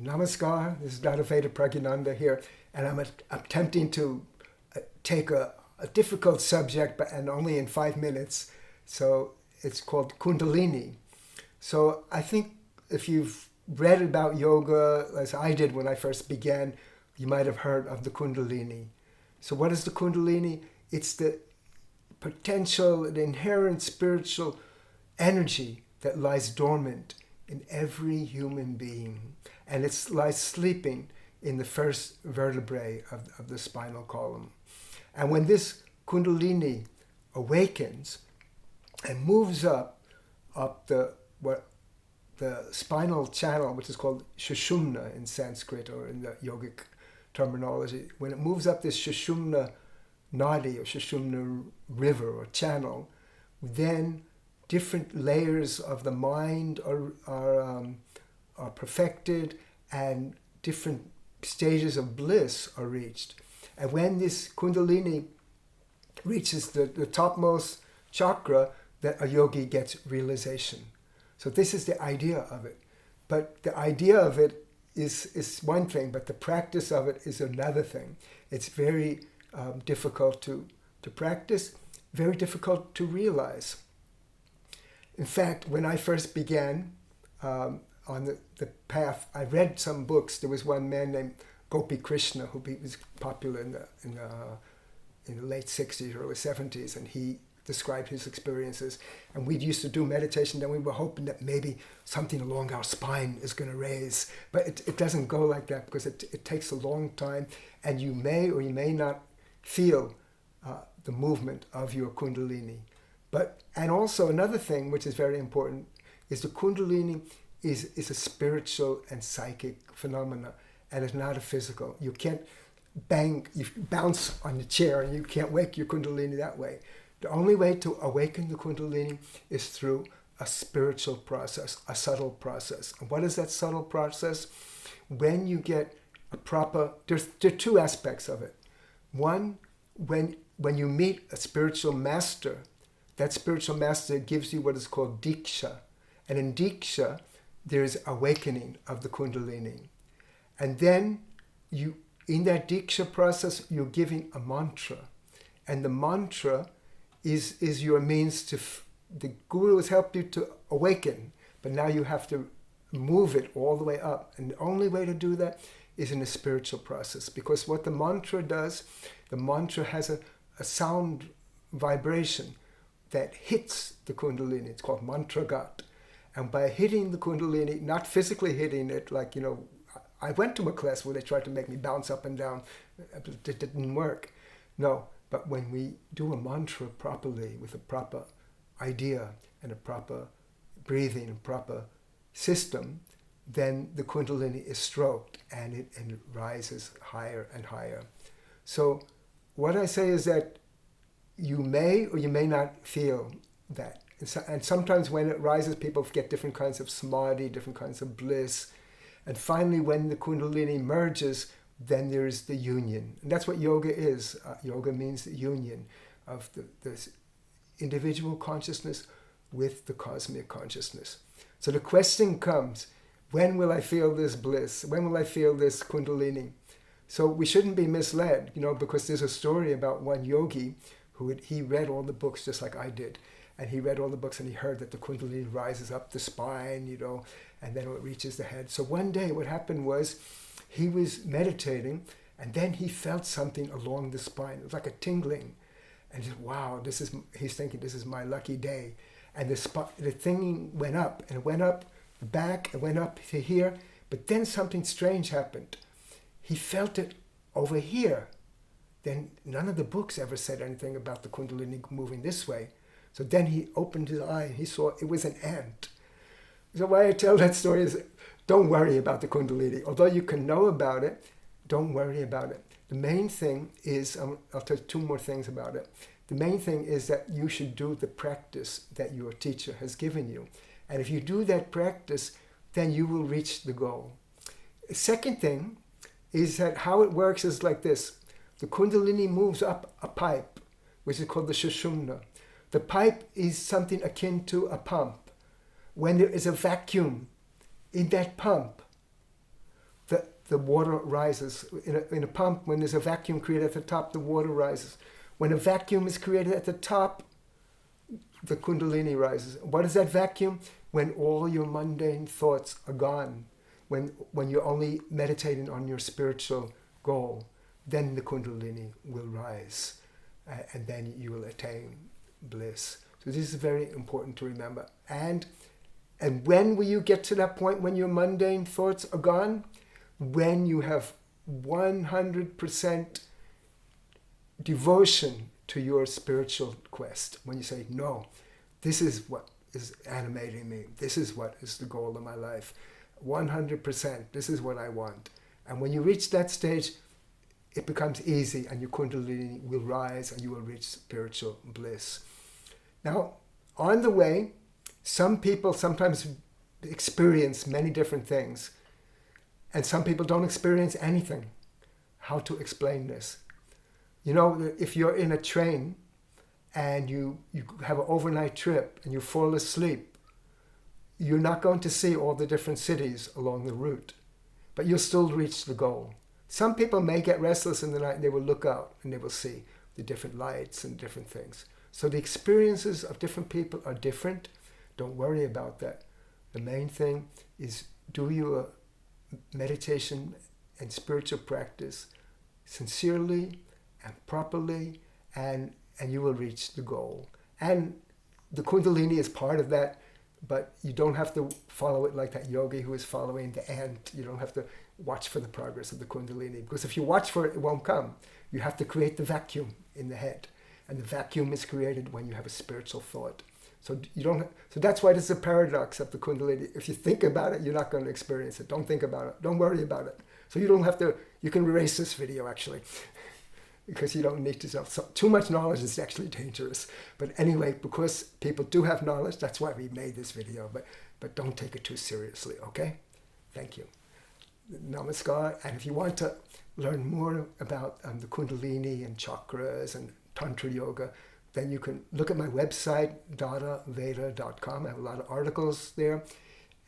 Namaskar, this is Dadaveda Pragyananda here, and I'm attempting to take a difficult subject, and only in 5 minutes. So it's called Kundalini. So I think if you've read about yoga, as I did when I first began, you might have heard of the Kundalini. So what is the Kundalini? It's the potential, the inherent spiritual energy that lies dormant in every human being. And it lies sleeping in the first vertebrae of the spinal column. And when this Kundalini awakens and moves up the spinal channel, which is called Sushumna in Sanskrit or in the yogic terminology, when it moves up this Sushumna Nadi or Sushumna river or channel, then different layers of the mind are perfected, and different stages of bliss are reached. And when this Kundalini reaches the topmost chakra, that a yogi gets realization. So this is the idea of it. But the idea of it is one thing, but the practice of it is another thing. It's very difficult to practice, very difficult to realize. In fact, when I first began on the path, I read some books. There was one man named Gopi Krishna who was popular in the late 60s, early 70s, and he described his experiences. And we used to do meditation, then we were hoping that maybe something along our spine is going to raise. But it doesn't go like that, because it takes a long time, and you may or you may not feel the movement of your Kundalini. And also another thing which is very important is the Kundalini is a spiritual and psychic phenomena, and it's not a physical. You can't you bounce on the chair and you can't wake your Kundalini that way. The only way to awaken the Kundalini is through a spiritual process, a subtle process. And what is that subtle process? When you get a proper, there are 2 aspects of it. One, when you meet a spiritual master, that spiritual master gives you what is called Deeksha. And in Deeksha, there's awakening of the Kundalini. And then in that Deeksha process, you're giving a mantra. And the mantra is your means to, the Guru has helped you to awaken, but now you have to move it all the way up. And the only way to do that is in a spiritual process. Because what the mantra does, the mantra has a sound vibration that hits the Kundalini. It's called mantragat. And by hitting the Kundalini, not physically hitting it, like, I went to a class where they tried to make me bounce up and down. It didn't work. No, but when we do a mantra properly, with a proper idea and a proper breathing and proper system, then the Kundalini is stroked and it rises higher and higher. So what I say is that you may or you may not feel that. And sometimes when it rises, people get different kinds of samadhi, different kinds of bliss. And finally, when the Kundalini merges, then there is the union. And that's what yoga is. Yoga means the union of the individual consciousness with the cosmic consciousness. So the question comes, when will I feel this bliss? When will I feel this Kundalini? So we shouldn't be misled, because there's a story about one yogi he read all the books just like I did. And he read all the books and he heard that the Kundalini rises up the spine, and then it reaches the head. So one day what happened was he was meditating, and then he felt something along the spine. It was like a tingling. And he said, wow, he's thinking, this is my lucky day. And the thing went up, and it went up the back, it went up to here, but then something strange happened. He felt it over here. Then none of the books ever said anything about the Kundalini moving this way. So then he opened his eye and he saw it was an ant. So why I tell that story is, don't worry about the Kundalini. Although you can know about it, don't worry about it. The main thing is, I'll tell you 2 more things about it. The main thing is that you should do the practice that your teacher has given you. And if you do that practice, then you will reach the goal. The second thing is that how it works is like this. The Kundalini moves up a pipe, which is called the Sushumna. The pipe is something akin to a pump. When there is a vacuum in that pump, the water rises. In a pump, when there's a vacuum created at the top, the water rises. When a vacuum is created at the top, the Kundalini rises. What is that vacuum? When all your mundane thoughts are gone, when you're only meditating on your spiritual goal, then the Kundalini will rise, and then you will attain bliss. So this is very important to remember. And when will you get to that point when your mundane thoughts are gone? When you have 100% devotion to your spiritual quest. When you say, no, this is what is animating me. This is what is the goal of my life. 100%, this is what I want. And when you reach that stage, it becomes easy, and your Kundalini will rise and you will reach spiritual bliss. Now, on the way, some people sometimes experience many different things, and some people don't experience anything. How to explain this? You know, if you're in a train and you have an overnight trip and you fall asleep, you're not going to see all the different cities along the route, but you'll still reach the goal. Some people may get restless in the night and they will look out and they will see the different lights and different things. So the experiences of different people are different. Don't worry about that. The main thing is do your meditation and spiritual practice sincerely and properly, and you will reach the goal. And the Kundalini is part of that, but you don't have to follow it like that yogi who is following the ant. You don't have to watch for the progress of the Kundalini, because if you watch for it, it won't come. You have to create the vacuum in the head, and the vacuum is created when you have a spiritual thought. So you don't. So that's why there's a paradox of the Kundalini. If you think about it, you're not going to experience it. Don't think about it. Don't worry about it. So you don't have to. You can erase this video actually, because you don't need to. So too much knowledge is actually dangerous. But anyway, because people do have knowledge, that's why we made this video. But don't take it too seriously. Okay? Thank you. Namaskar. And if you want to learn more about the Kundalini and chakras and Tantra Yoga, then you can look at my website, dadaveda.com. I have a lot of articles there.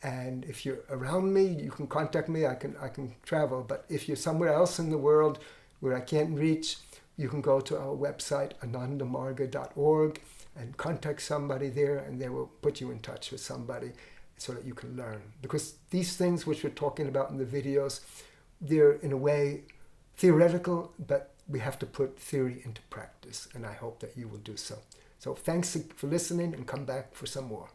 And if you're around me, you can contact me. I can travel. But if you're somewhere else in the world where I can't reach, you can go to our website, anandamarga.org, and contact somebody there, and they will put you in touch with somebody so that you can learn. Because these things which we're talking about in the videos, they're in a way theoretical, but we have to put theory into practice, and I hope that you will do so. So thanks for listening, and come back for some more.